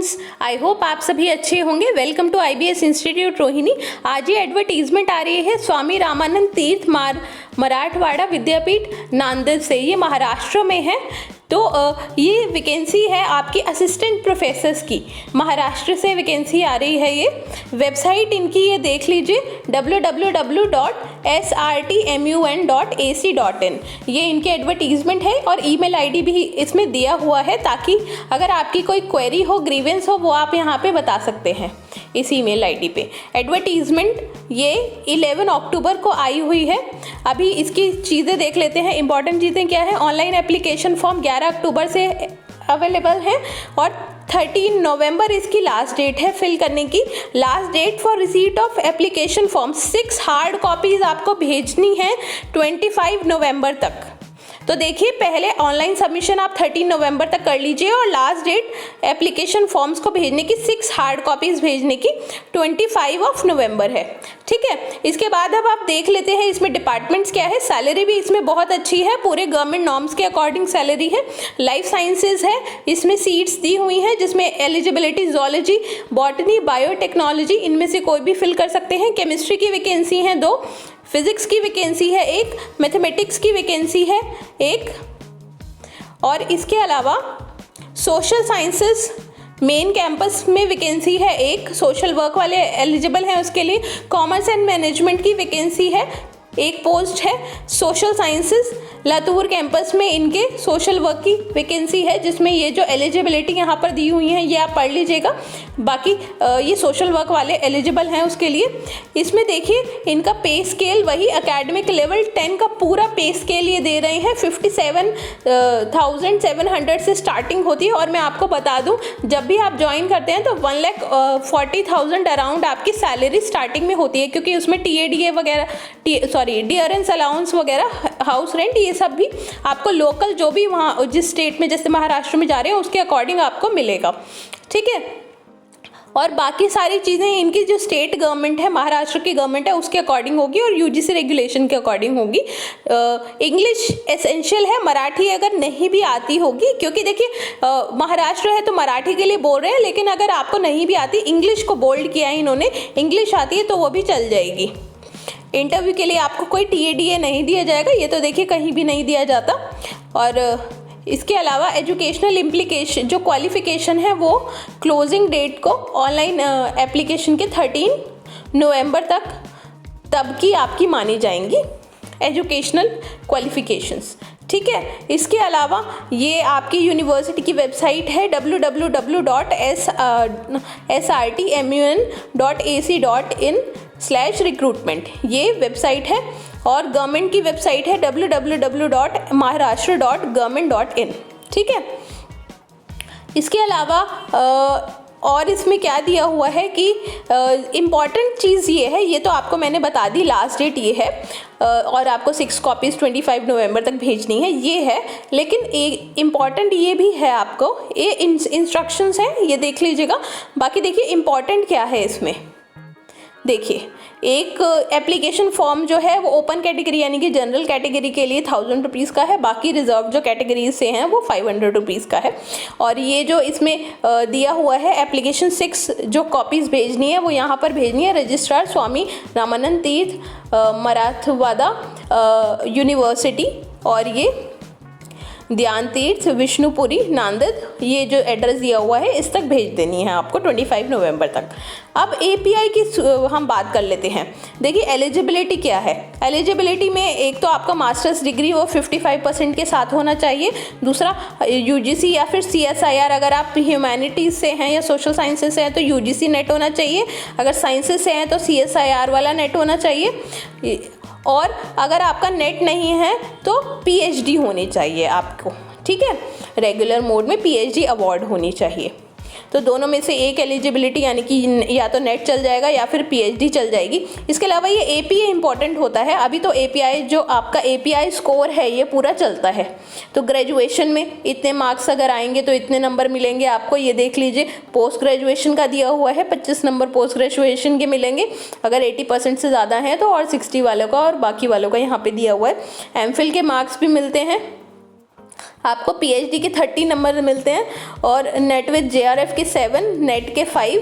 Students, I hope आप सभी अच्छे होंगे। Welcome to IBS institute Rohini. आज ये एडवर्टीजमेंट आ रही है स्वामी रामानंद तीर्थ मराठवाड़ा विद्यापीठ नांदेड़ से, ये महाराष्ट्र में है। तो ये वैकेंसी है आपकी असिस्टेंट प्रोफेसर्स की, महाराष्ट्र से वैकेंसी आ रही है। ये वेबसाइट इनकी ये देख लीजिए www.srtmun.ac.in, ये इनके एडवर्टीजमेंट है और ईमेल आईडी भी इसमें दिया हुआ है, ताकि अगर आपकी कोई क्वेरी हो, ग्रीवेंस हो, वो आप यहाँ पे बता सकते हैं इस ईमेल आईडी पे। एडवर्टीजमेंट ये 11 अक्टूबर को आई हुई है। अभी इसकी चीज़ें देख लेते हैं, इंपॉर्टेंट चीज़ें क्या है। ऑनलाइन एप्लीकेशन फॉर्म 11 अक्टूबर से अवेलेबल है और 13 नवंबर इसकी लास्ट डेट है फिल करने की। Last date for receipt of application form 6 hard copies आपको भेजनी है 25 नवंबर तक। तो देखिए, पहले ऑनलाइन सबमिशन आप 13 नवंबर तक कर लीजिए और लास्ट डेट एप्लीकेशन फॉर्म्स को भेजने की 6 हार्ड कॉपीज़ भेजने की 25 नवंबर है। ठीक है, इसके बाद अब आप देख लेते हैं इसमें डिपार्टमेंट्स क्या है। सैलरी भी इसमें बहुत अच्छी है, पूरे गवर्नमेंट नॉर्म्स के अकॉर्डिंग सैलरी है। लाइफ साइंसेज है, इसमें सीट्स दी हुई हैं जिसमें एलिजिबिलिटी जूलॉजी, बॉटनी, बायोटेक्नोलॉजी, इनमें से कोई भी फिल कर सकते हैं। केमिस्ट्री की वैकेंसी है 2, फिजिक्स की वैकेंसी है 1, मैथमेटिक्स की वैकेंसी है 1, और इसके अलावा सोशल साइंसेस मेन कैंपस में वैकेंसी है 1, सोशल वर्क वाले एलिजिबल हैं उसके लिए। कॉमर्स एंड मैनेजमेंट की वैकेंसी है 1 पोस्ट है। सोशल साइंसेस लातूर कैंपस में इनके सोशल वर्क की वैकेंसी है, जिसमें ये जो एलिजिबिलिटी यहाँ पर दी हुई हैं ये आप पढ़ लीजिएगा। बाकी ये सोशल वर्क वाले एलिजिबल हैं उसके लिए। इसमें देखिए इनका पे स्केल वही एकेडमिक लेवल 10 का पूरा पे स्केल ये दे रहे हैं। 57,700 से स्टार्टिंग होती है। और मैं आपको बता दूं, जब भी आप ज्वाइन करते हैं तो 1,40,000 अराउंड आपकी सैलरी स्टार्टिंग में होती है, क्योंकि उसमें TADA वगैरह, डियरेंस अलाउंस वगैरह, हाउस रेंट, ये सब भी आपको लोकल जो भी वहाँ जिस स्टेट में, जैसे महाराष्ट्र में जा रहे हैं उसके अकॉर्डिंग आपको मिलेगा। ठीक है, और बाकी सारी चीज़ें इनकी जो स्टेट गवर्नमेंट है, महाराष्ट्र की गवर्नमेंट है, उसके अकॉर्डिंग होगी और UGC रेगुलेशन के अकॉर्डिंग होगी। इंग्लिश एसेंशियल है, मराठी अगर नहीं भी आती होगी, क्योंकि देखिए महाराष्ट्र है तो मराठी के लिए बोल रहे हैं, लेकिन अगर आपको नहीं भी आती, इंग्लिश को बोल्ड किया है इन्होंने, इंग्लिश आती है तो वो भी चल जाएगी। इंटरव्यू के लिए आपको कोई TADA नहीं दिया जाएगा, ये तो देखिए कहीं भी नहीं दिया जाता। और इसके अलावा एजुकेशनल इम्प्लीकेशन, जो क्वालिफ़िकेशन है वो क्लोजिंग डेट को ऑनलाइन एप्लीकेशन के 13 नवंबर तब की आपकी मानी जाएंगी एजुकेशनल क्वालिफ़िकेशंस। ठीक है, इसके अलावा ये आपकी यूनिवर्सिटी की वेबसाइट है www.srtmun.ac.in/recruitment, ये वेबसाइट है। और गवर्नमेंट की वेबसाइट है www.maharashtra.government.in। ठीक है, इसके अलावा और इसमें क्या दिया हुआ है कि इम्पॉर्टेंट चीज़ ये है, ये तो आपको मैंने बता दी, लास्ट डेट ये है और आपको 6 कॉपीज़ 25 नवंबर तक भेजनी है, ये है। लेकिन एक इम्पॉर्टेंट ये भी है, आपको ये इंस्ट्रक्शंस हैं, ये देख लीजिएगा। बाकी देखिए इम्पॉर्टेंट क्या है इसमें, देखिए एक एप्लीकेशन फॉर्म जो है वो ओपन कैटेगरी यानी कि जनरल कैटेगरी के लिए 1000 रुपीज़ का है, बाकी रिजर्व जो कैटेगरीज से हैं वो 500 रुपीज़ का है। और ये जो इसमें दिया हुआ है एप्लीकेशन 6 जो कॉपीज़ भेजनी है वो यहाँ पर भेजनी है रजिस्ट्रार स्वामी रामानंद तीर्थ मराठवाड़ा यूनिवर्सिटी, और ये ध्यान तीर्थ विष्णुपुरी नांदेड़, ये जो एड्रेस दिया हुआ है इस तक भेज देनी है आपको 25 नवंबर तक। अब API की हम बात कर लेते हैं। देखिए एलिजिबिलिटी क्या है। एलिजिबिलिटी में एक तो आपका मास्टर्स डिग्री वो 55% के साथ होना चाहिए। दूसरा UGC या फिर CSIR, अगर आप ह्यूमैनिटीज़ से हैं या सोशल साइंसेज से हैं तो UGC नेट होना चाहिए, अगर साइंसेज से हैं तो CSIR वाला नेट होना चाहिए। और अगर आपका नेट नहीं है तो PhD होनी चाहिए आपको। ठीक है, रेगुलर मोड में PhD अवार्ड होनी चाहिए। तो दोनों में से एक एलिजिबिलिटी यानी कि या तो नेट चल जाएगा या फिर PhD चल जाएगी। इसके अलावा ये APA इंपॉर्टेंट होता है। अभी तो API जो आपका API स्कोर है ये पूरा चलता है, तो ग्रेजुएशन में इतने मार्क्स अगर आएंगे तो इतने नंबर मिलेंगे आपको, ये देख लीजिए। पोस्ट ग्रेजुएशन का दिया हुआ है 25 नंबर पोस्ट ग्रेजुएशन के मिलेंगे अगर 80% से ज़्यादा है तो, और 60 वालों का और बाकी वालों का यहाँ पर दिया हुआ है। MPhil के मार्क्स भी मिलते हैं आपको पीएचडी के 30 नंबर मिलते हैं और नेट विद जेआरएफ के 7, नेट के 5,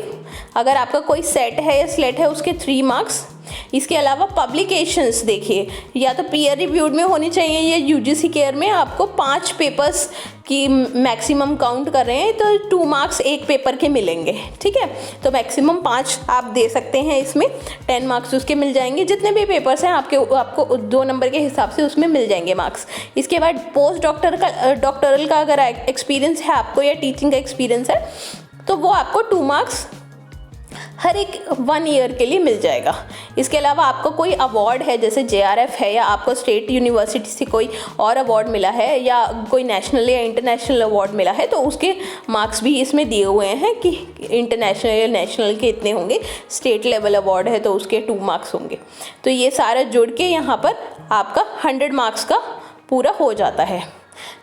अगर आपका कोई सेट है या स्लेट है उसके 3 मार्क्स। इसके अलावा पब्लिकेशंस देखिए, या तो पीयर रिव्यूड में होनी चाहिए या यूजीसी केयर में। आपको 5 पेपर्स की मैक्सिमम काउंट कर रहे हैं तो 2 मार्क्स एक पेपर के मिलेंगे, ठीक है। तो मैक्सिमम 5 आप दे सकते हैं, इसमें 10 मार्क्स उसके मिल जाएंगे। जितने भी पेपर्स हैं आपको 2 नंबर के हिसाब से उसमें मिल जाएंगे मार्क्स। इसके बाद पोस्ट डॉक्टरल का अगर एक्सपीरियंस है आपको या टीचिंग का एक्सपीरियंस है तो वो आपको 2 मार्क्स हर एक 1 ईयर के लिए मिल जाएगा। इसके अलावा आपको कोई अवार्ड है जैसे जेआरएफ है या आपको स्टेट यूनिवर्सिटी से कोई और अवार्ड मिला है या कोई नेशनल या इंटरनेशनल अवार्ड मिला है तो उसके मार्क्स भी इसमें दिए हुए हैं कि इंटरनेशनल या नेशनल के इतने होंगे, स्टेट लेवल अवार्ड है तो उसके 2 मार्क्स होंगे। तो ये सारा जुड़ के यहाँ पर आपका 100 मार्क्स का पूरा हो जाता है।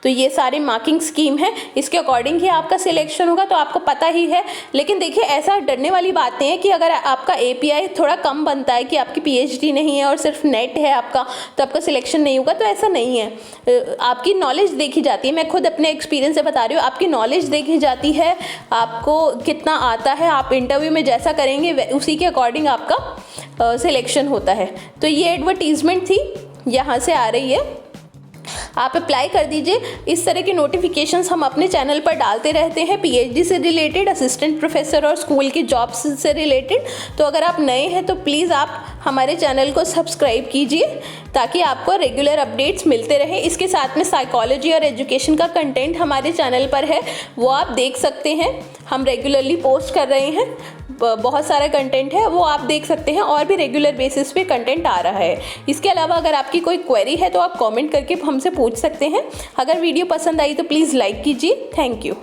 तो ये सारी मार्किंग स्कीम है, इसके अकॉर्डिंग ही आपका सिलेक्शन होगा, तो आपको पता ही है। लेकिन देखिए ऐसा डरने वाली बात नहीं है कि अगर आपका एपीआई थोड़ा कम बनता है कि आपकी पीएचडी नहीं है और सिर्फ नेट है आपका तो आपका सिलेक्शन नहीं होगा, तो ऐसा नहीं है। आपकी नॉलेज देखी जाती है, मैं खुद अपने एक्सपीरियंस से बता रही हूँ, आपकी नॉलेज देखी जाती है, आपको कितना आता है, आप इंटरव्यू में जैसा करेंगे उसी के अकॉर्डिंग आपका सिलेक्शन होता है। तो ये एडवर्टीजमेंट थी, यहाँ से आ रही है, आप अप्लाई कर दीजिए। इस तरह के नोटिफिकेशंस हम अपने चैनल पर डालते रहते हैं, पीएचडी से रिलेटेड, असिस्टेंट प्रोफेसर और स्कूल की जॉब्स से रिलेटेड। तो अगर आप नए हैं तो प्लीज़ आप हमारे चैनल को सब्सक्राइब कीजिए ताकि आपको रेगुलर अपडेट्स मिलते रहे। इसके साथ में साइकोलॉजी और एजुकेशन का कंटेंट हमारे चैनल पर है, वो आप देख सकते हैं। हम रेगुलरली पोस्ट कर रहे हैं, बहुत सारा कंटेंट है, वो आप देख सकते हैं, और भी रेगुलर बेसिस पे कंटेंट आ रहा है। इसके अलावा अगर आपकी कोई क्वेरी है तो आप कमेंट करके हमसे पूछ सकते हैं। अगर वीडियो पसंद आई तो प्लीज़ लाइक कीजिए। Thank you.